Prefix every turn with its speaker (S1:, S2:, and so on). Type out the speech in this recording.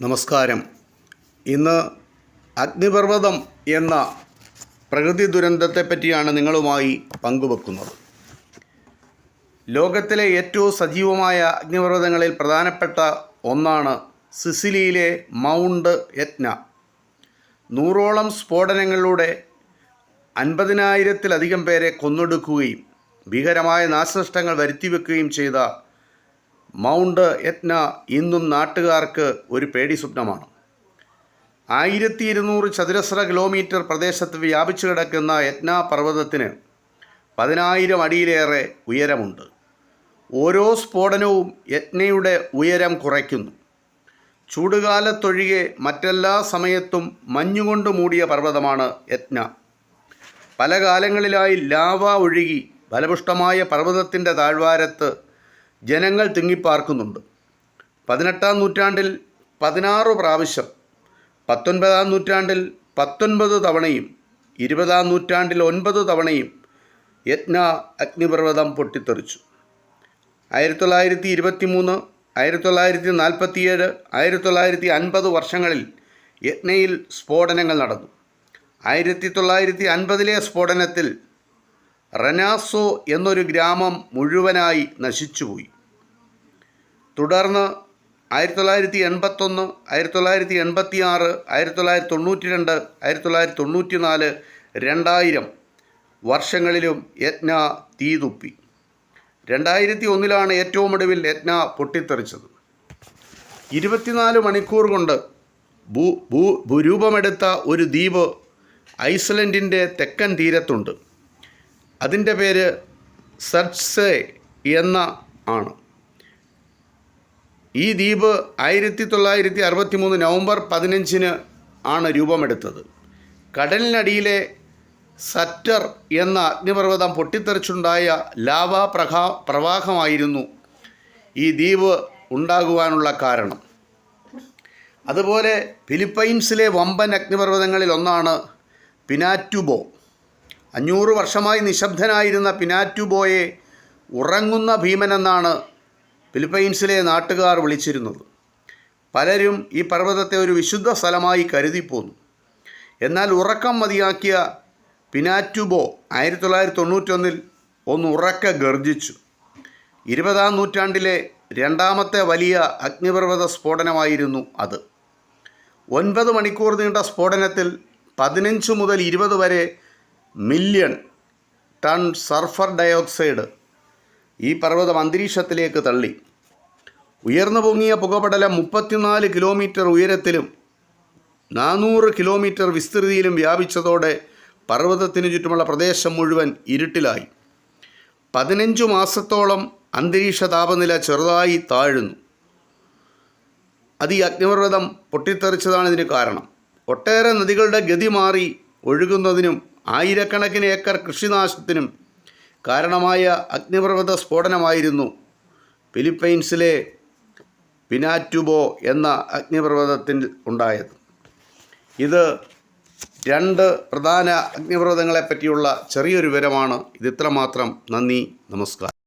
S1: നമസ്കാരം. ഇന്ന് അഗ്നിപർവ്വതം എന്ന പ്രകൃതി ദുരന്തത്തെപ്പറ്റിയാണ് നിങ്ങളുമായി പങ്കുവെക്കുന്നത്. ലോകത്തിലെ ഏറ്റവും സജീവമായ അഗ്നിപർവ്വതങ്ങളിൽ പ്രധാനപ്പെട്ട ഒന്നാണ് സിസിലിയിലെ മൗണ്ട് എറ്റ്ന. 100ഓളം സ്ഫോടനങ്ങളിലൂടെ 50,000-ലധികം പേരെ കൊന്നൊടുക്കുകയും ഭീകരമായ നാശനഷ്ടങ്ങൾ വരുത്തിവെക്കുകയും ചെയ്ത മൗണ്ട് എറ്റ്ന ഇന്നും നാട്ടുകാർക്ക് ഒരു പേടി സ്വപ്നമാണ്. 1200 ചതുരശ്ര കിലോമീറ്റർ പ്രദേശത്ത് വ്യാപിച്ചു കിടക്കുന്ന എറ്റ്ന പർവ്വതത്തിന് 10,000 അടിയിലേറെ ഉയരമുണ്ട്. ഓരോ സ്ഫോടനവും എറ്റ്നയുടെ ഉയരം കുറയ്ക്കുന്നു. ചൂടുകാലത്തൊഴികെ മറ്റെല്ലാ സമയത്തും മഞ്ഞുകൊണ്ട് മൂടിയ പർവ്വതമാണ് എറ്റ്ന. പല കാലങ്ങളിലായി ലാവ ഒഴുകി ഫലപുഷ്ടമായ പർവ്വതത്തിൻ്റെ താഴ്വാരത്ത് ജനങ്ങൾ തിങ്ങിപ്പാർക്കുന്നുണ്ട്. 18-ാം നൂറ്റാണ്ടിൽ 16 പ്രാവശ്യം, 19-ാം നൂറ്റാണ്ടിൽ 19 തവണയും 20-ാം നൂറ്റാണ്ടിൽ 9 തവണയും എറ്റ്ന അഗ്നിപർവ്വതം പൊട്ടിത്തെറിച്ചു. 1923, 1947, 1950 വർഷങ്ങളിൽ എറ്റ്നയിൽ സ്ഫോടനങ്ങൾ നടന്നു. 1950-ലെ സ്ഫോടനത്തിൽ റെനാസോ എന്നൊരു ഗ്രാമം മുഴുവനായി നശിച്ചുപോയി. തുടർന്ന് 1981, 1986, 1992, 1994, 2000 വർഷങ്ങളിലും എറ്റ്ന തീതുപ്പി. 2001 ഏറ്റവും ഒടുവിൽ എറ്റ്ന പൊട്ടിത്തെറിച്ചത്. 24 മണിക്കൂർ കൊണ്ട് രൂപമെടുത്ത ഒരു ദ്വീപ് ഐസ്ലൻഡിൻ്റെ തെക്കൻ തീരത്തുണ്ട്. അതിൻ്റെ പേര് സർട്ട്സേ ആണ്. ഈ ദ്വീപ് 1963 നവംബർ 15 ആണ് രൂപമെടുത്തത്. കടലിനടിയിലെ സറ്റർ എന്ന അഗ്നിപർവ്വതം പൊട്ടിത്തെറിച്ചുണ്ടായ ലാവാ പ്രവാഹമായിരുന്നു ഈ ദ്വീപ് ഉണ്ടാകുവാനുള്ള കാരണം. അതുപോലെ ഫിലിപ്പൈൻസിലെ വമ്പൻ അഗ്നിപർവ്വതങ്ങളിൽ ഒന്നാണ് പിനാറ്റുബോ. 500 വർഷമായി നിശബ്ദനായിരുന്ന പിനാറ്റുബോയെ ഉറങ്ങുന്ന ഭീമനെന്നാണ് ഫിലിപ്പൈൻസിലെ നാട്ടുകാർ വിളിച്ചിരുന്നത്. പലരും ഈ പർവ്വതത്തെ ഒരു വിശുദ്ധ സ്ഥലമായി കരുതിപ്പോന്നു. എന്നാൽ ഉറക്കം മതിയാക്കിയ പിനാറ്റുബോ 1991 ഒന്ന് ഉറക്കെ ഗർജിച്ചു. 20-ാം നൂറ്റാണ്ടിലെ രണ്ടാമത്തെ വലിയ അഗ്നിപർവ്വത സ്ഫോടനമായിരുന്നു അത്. 9 മണിക്കൂർ നീണ്ട സ്ഫോടനത്തിൽ 15 മുതൽ 20 വരെ മില്യൺ ടൺ സൾഫർ ഡയോക്സൈഡ് ഈ പർവ്വതം അന്തരീക്ഷത്തിലേക്ക് തള്ളി. ഉയർന്നു പൊങ്ങിയ പുകപടലം 34 കിലോമീറ്റർ ഉയരത്തിലും 400 കിലോമീറ്റർ വിസ്തൃതിയിലും വ്യാപിച്ചതോടെ പർവ്വതത്തിനു ചുറ്റുമുള്ള പ്രദേശം മുഴുവൻ ഇരുട്ടിലായി. 15 മാസത്തോളം അന്തരീക്ഷ താപനില ചെറുതായി താഴുന്നു. അത് ഈ അഗ്നിപർവ്വതം പൊട്ടിത്തെറിച്ചതാണ് ഇതിന് കാരണം. ഒട്ടേറെ നദികളുടെ ഗതി മാറി ഒഴുകുന്നതിനും ആയിരക്കണക്കിന് ഏക്കർ കൃഷിനാശത്തിനും കാരണമായ അഗ്നിപർവ്വത സ്ഫോടനമായിരുന്നു ഫിലിപ്പൈൻസിലെ പിനാറ്റുബോ എന്ന അഗ്നിപർവ്വതത്തിൽ ഉണ്ടായത്. ഇത് 2 പ്രധാന അഗ്നിപർവ്വതങ്ങളെപ്പറ്റിയുള്ള ചെറിയൊരു വിവരമാണ്. ഇത് ഇത്രമാത്രം. നന്ദി, നമസ്കാരം.